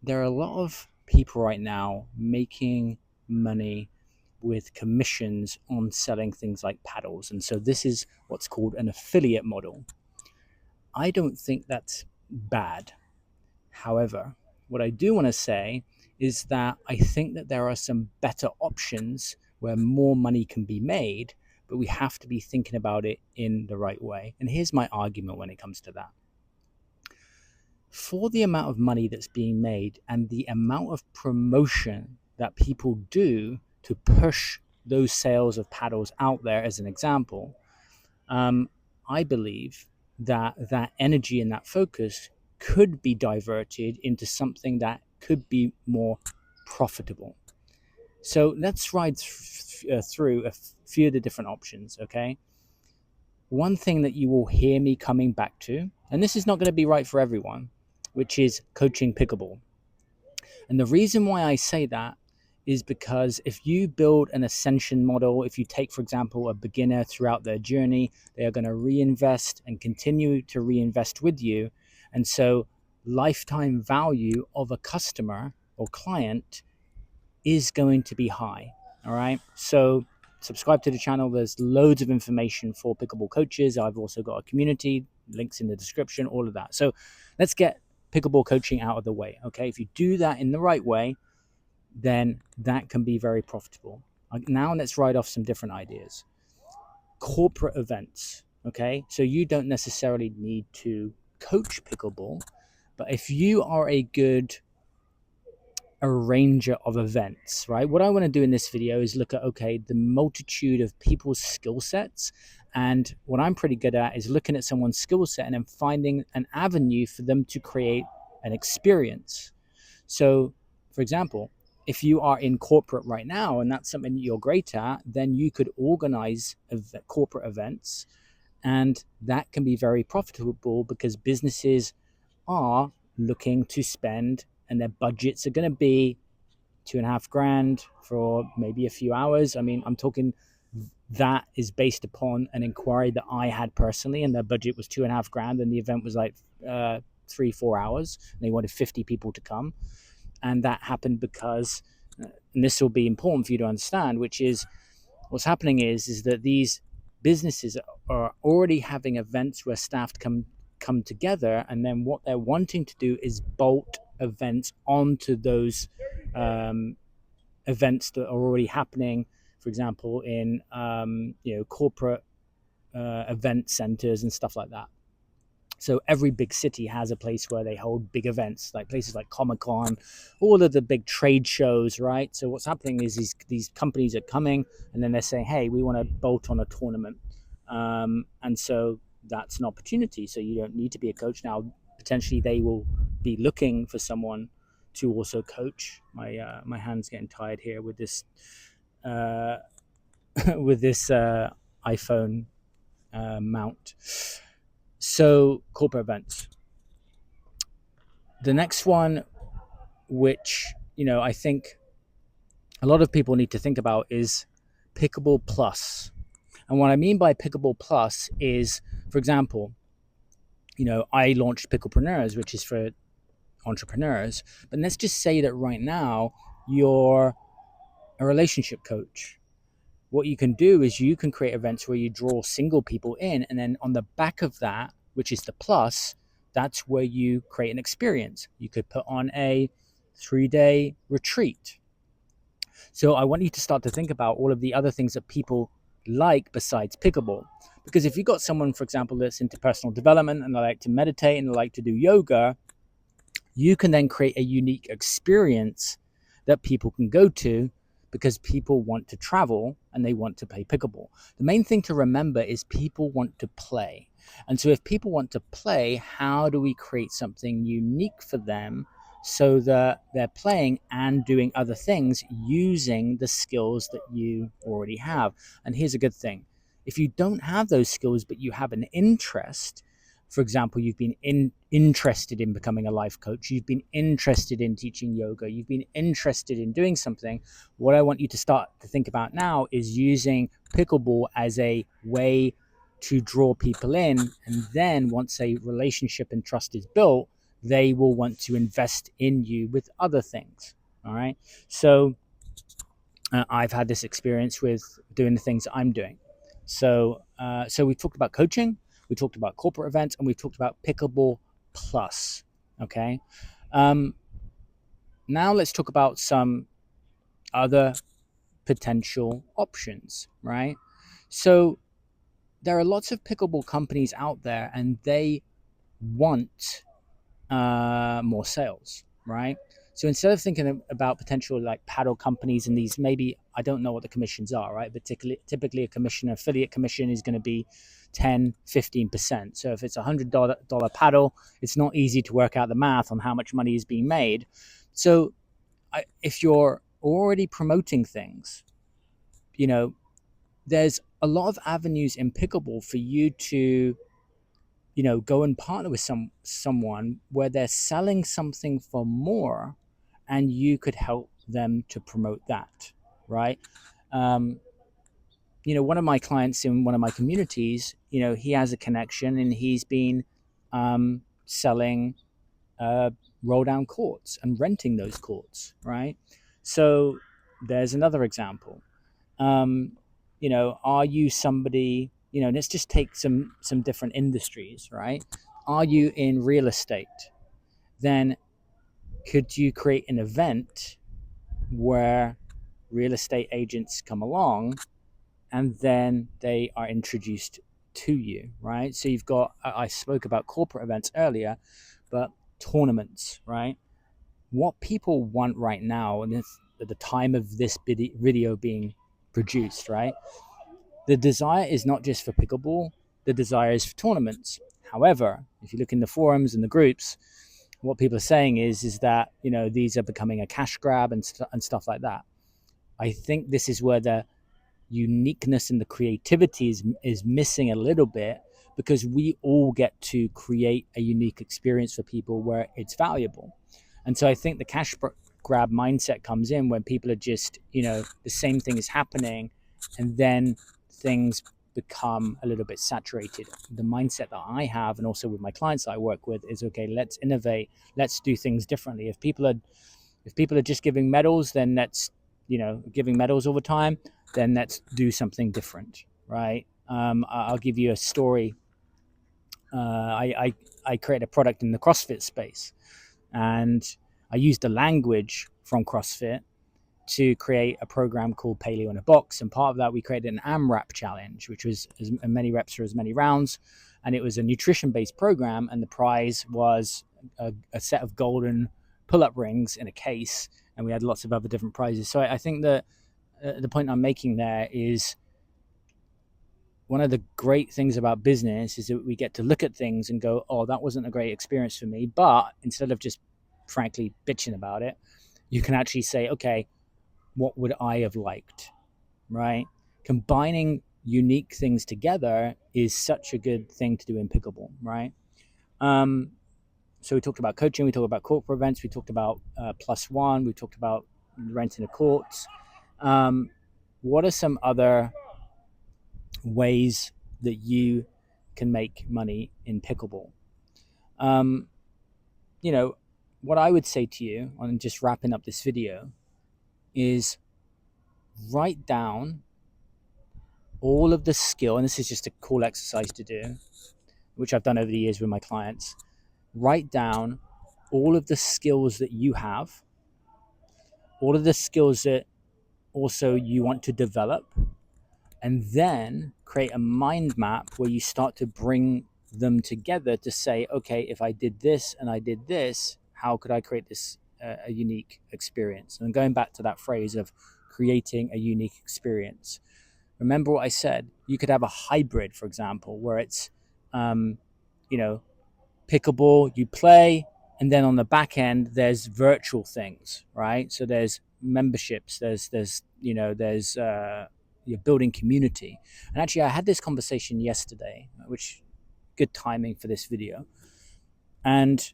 there are a lot of people right now making money with commissions on selling things like paddles. And so this is what's called an affiliate model. I don't think that's bad. However, what I do want to say is that I think that there are some better options where more money can be made, but we have to be thinking about it in the right way. And here's my argument when it comes to that. For the amount of money that's being made and the amount of promotion that people do to push those sales of paddles out there, as an example, um, I believe that that energy and that focus could be diverted into something that could be more profitable. So let's ride through a few of the different options, okay? One thing that you will hear me coming back to, and this is not going to be right for everyone, which is coaching pickleball. And the reason why I say that is because if you build an ascension model, if you take, for example, a beginner throughout their journey, they are going to reinvest and continue to reinvest with you. And so, lifetime value of a customer or client is going to be high. All right. So, subscribe to the channel. There's loads of information for pickleball coaches. I've also got a community, links in the description, all of that. So, let's get pickleball coaching out of the way. Okay. If you do that in the right way, then that can be very profitable. Now let's write off some different ideas. Corporate events. Okay. So you don't necessarily need to coach pickleball, but if you are a good arranger of events, right? What I want to do in this video is look at, okay, the multitude of people's skill sets. And what I'm pretty good at is looking at someone's skill set and then finding an avenue for them to create an experience. So, for example, if you are in corporate right now and that's something that you're great at, then you could organize corporate events, and that can be very profitable because businesses are looking to spend and their budgets are going to be 2.5 grand for maybe a few hours. I mean, I'm talking that is based upon an inquiry that I had personally, and their budget was 2.5 grand, and the event was like 3-4 hours, and they wanted 50 people to come. And that happened because, and this will be important for you to understand, which is what's happening is that these businesses are already having events where staff come together, and then what they're wanting to do is bolt events onto those events that are already happening. For example, in corporate event centers and stuff like that. So every big city has a place where they hold big events, like places like Comic-Con, all of the big trade shows, right? So what's happening is these companies are coming and then they're saying, hey, we want to bolt on a tournament. And so that's an opportunity. So you don't need to be a coach. Now, potentially they will be looking for someone to also coach. My hand's getting tired here with this with this iPhone mount. So corporate events. The next one, which I think a lot of people need to think about, is Pickleball Plus. And what I mean by Pickleball Plus is, for example, I launched Picklepreneurs, which is for entrepreneurs. But let's just say that right now you're a relationship coach. What you can do is you can create events where you draw single people in, and then on the back of that, which is the plus, that's where you create an experience. You could put on a 3-day retreat. So I want you to start to think about all of the other things that people like besides pickleball. Because if you've got someone, for example, that's into personal development and they like to meditate and they like to do yoga, you can then create a unique experience that people can go to because people want to travel and they want to play pickleball. The main thing to remember is people want to play. And so if people want to play, how do we create something unique for them so that they're playing and doing other things using the skills that you already have? And here's a good thing. If you don't have those skills, but you have an interest, for example, you've been interested in becoming a life coach, you've been interested in teaching yoga, you've been interested in doing something, what I want you to start to think about now is using pickleball as a way to draw people in. And then once a relationship and trust is built, they will want to invest in you with other things. All right. So I've had this experience with doing the things that I'm doing. So we talked about coaching, we talked about corporate events, and we talked about Pickleball Plus. Okay. Um, Now let's talk about some other potential options, right? So there are lots of pickleball companies out there, and they want more sales, right? So instead of thinking about potential like paddle companies and these, maybe I don't know what the commissions are, right? But typically a commission, affiliate commission is going to be 10-15%. So if it's $100 paddle, it's not easy to work out the math on how much money is being made. So if you're already promoting things, you know, there's a lot of avenues in pickleball for you to, go and partner with someone where they're selling something for more, and you could help them to promote that, right? Um, One of my clients in one of my communities, he has a connection, and he's been selling roll down courts and renting those courts, right? So there's another example. um, are you somebody, let's just take some different industries, right? Are you in real estate? Then could you create an event where real estate agents come along and then they are introduced to you, right? So you've got, I spoke about corporate events earlier, but tournaments, right? What people want right now, and at the time of this video being produced, right? The desire is not just for pickleball, the desire is for tournaments. However, if you look in the forums and the groups, what people are saying is that, these are becoming a cash grab and stuff like that. I think this is where the uniqueness and the creativity is missing a little bit, because we all get to create a unique experience for people where it's valuable. And so I think the cash grab mindset comes in when people are just, the same thing is happening, and then things become a little bit saturated. The mindset that I have, and also with my clients that I work with, is okay, let's innovate, let's do things differently. If people are just giving medals, then that's, giving medals all the time, then let's do something different, right? I'll give you a story. I created a product in the CrossFit space, and I used the language from CrossFit to create a program called Paleo in a Box. And part of that, we created an AMRAP challenge, which was as many reps for as many rounds. And it was a nutrition-based program, and the prize was a set of golden pull-up rings in a case, and we had lots of other different prizes. So I think that the point I'm making there is, one of the great things about business is that we get to look at things and go, oh, that wasn't a great experience for me. But instead of just frankly bitching about it, you can actually say, okay, what would I have liked, right? Combining unique things together is such a good thing to do in pickleball, right? So we talked about coaching, we talked about corporate events, we talked about plus one, we talked about renting the courts. What are some other ways that you can make money in pickleball? Um, what I would say to you on just wrapping up this video is, write down all of the skill, and this is just a cool exercise to do, which I've done over the years with my clients. Write down all of the skills that you have, all of the skills that also you want to develop, and then create a mind map where you start to bring them together to say, okay, if I did this and I did this, how could I create this a unique experience? And going back to that phrase of creating a unique experience, remember what I said. You could have a hybrid, for example, where it's, pickleball, you play, and then on the back end, there's virtual things, right? So there's memberships, there's you're building community. And actually, I had this conversation yesterday, which good timing for this video. And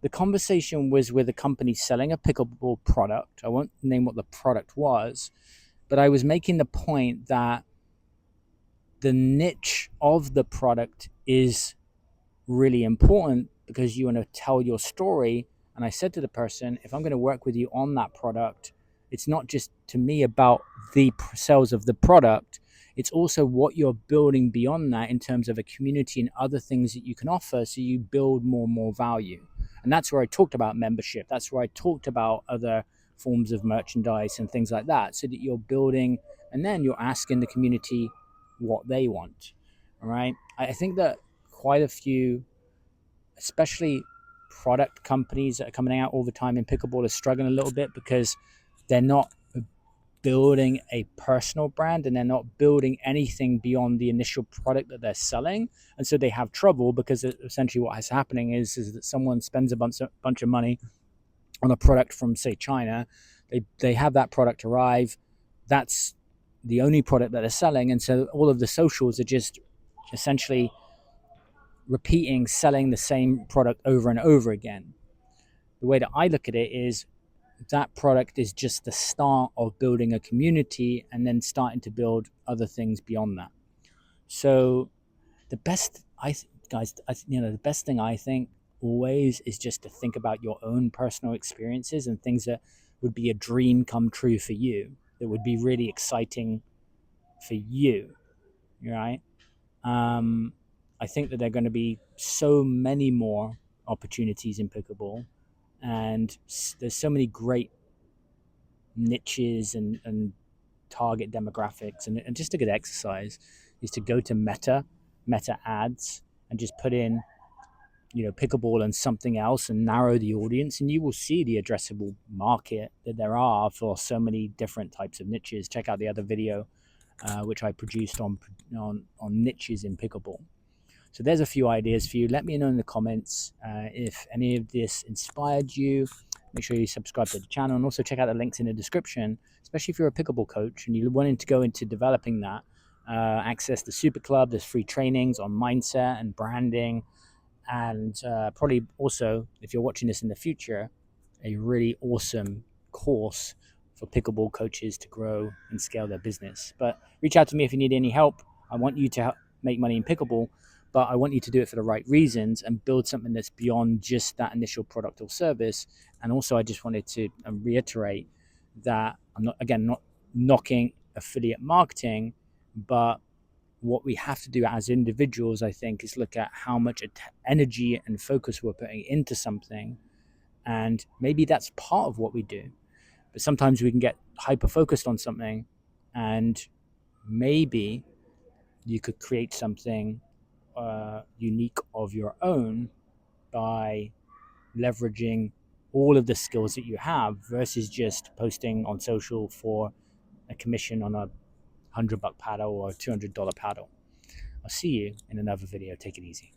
the conversation was with a company selling a pickleball product. I won't name what the product was, but I was making the point that the niche of the product is really important, because you want to tell your story. And I said to the person, if I'm going to work with you on that product, it's not just to me about the sales of the product, it's also what you're building beyond that in terms of a community and other things that you can offer, so you build more and more value. And that's where I talked about membership. That's where I talked about other forms of merchandise and things like that, so that you're building, and then you're asking the community what they want. All right. I think that quite a few, especially product companies that are coming out all the time in pickleball, are struggling a little bit because they're not building a personal brand, and they're not building anything beyond the initial product that they're selling. And so they have trouble, because essentially what is happening is that someone spends a bunch of money on a product from, say, China. They have that product arrive. That's the only product that they're selling. And so all of the socials are just essentially repeating, selling the same product over and over again. The way that I look at it is, that product is just the start of building a community, and then starting to build other things beyond that. So the best, the best thing I think always is just to think about your own personal experiences and things that would be a dream come true for you, that would be really exciting for you, right? Um, I think that there are going to be so many more opportunities in pickleball, and there's so many great niches and target demographics. And just a good exercise is to go to meta ads, and just put in, pickleball and something else, and narrow the audience, and you will see the addressable market that there are for so many different types of niches. Check out the other video, which I produced on niches in pickleball. So there's a few ideas for you. Let me know in the comments if any of this inspired you. Make sure you subscribe to the channel, and also check out the links in the description, especially if you're a pickleball coach and you're wanting to go into developing that. Access the Super Club. There's free trainings on mindset and branding, and probably also, if you're watching this in the future, a really awesome course for pickleball coaches to grow and scale their business. But reach out to me if you need any help. I want you to make money in pickleball, but I want you to do it for the right reasons and build something that's beyond just that initial product or service. And also, I just wanted to reiterate that I'm not knocking affiliate marketing, but what we have to do as individuals, I think, is look at how much energy and focus we're putting into something. And maybe that's part of what we do. But sometimes we can get hyper focused on something, and maybe you could create something unique of your own by leveraging all of the skills that you have, versus just posting on social for a commission on a $100 paddle or a $200 paddle. I'll see you in another video. Take it easy.